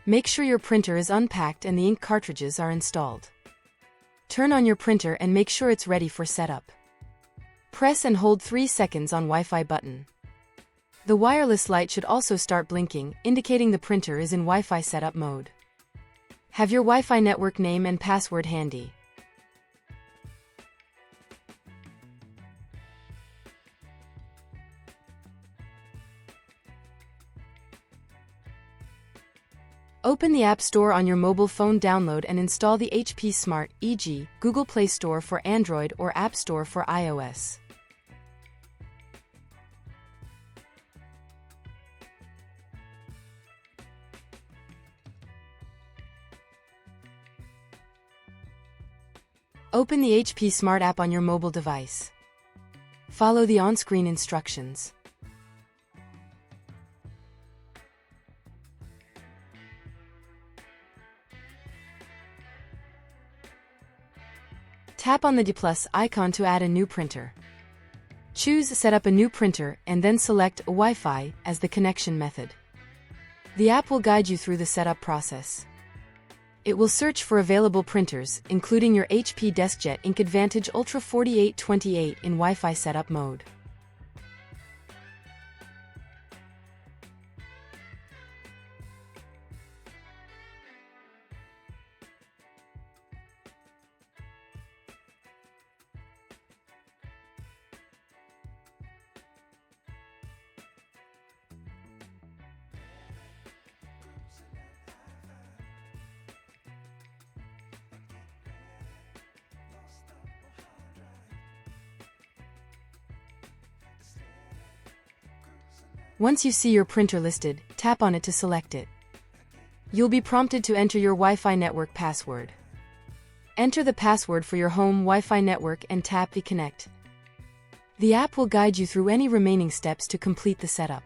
Make sure your printer is unpacked and the ink cartridges are installed. Turn on your printer and make sure it's ready for setup. Press and hold 3 seconds on Wi-Fi button. The wireless light should also start blinking, indicating the printer is in Wi-Fi setup mode. Have your Wi-Fi network name and password handy. Open the App Store on your mobile phone, download and install the HP Smart, e.g., Google Play Store for Android or App Store for iOS. Open the HP Smart app on your mobile device. Follow the on-screen instructions. Tap on the plus icon to add a new printer. Choose Set up a new printer and then select Wi-Fi as the connection method. The app will guide you through the setup process. It will search for available printers, including your HP Deskjet Ink Advantage Ultra 4828 in Wi-Fi setup mode. Once you see your printer listed, tap on it to select it. You'll be prompted to enter your Wi-Fi network password. Enter the password for your home Wi-Fi network and tap the Connect. The app will guide you through any remaining steps to complete the setup.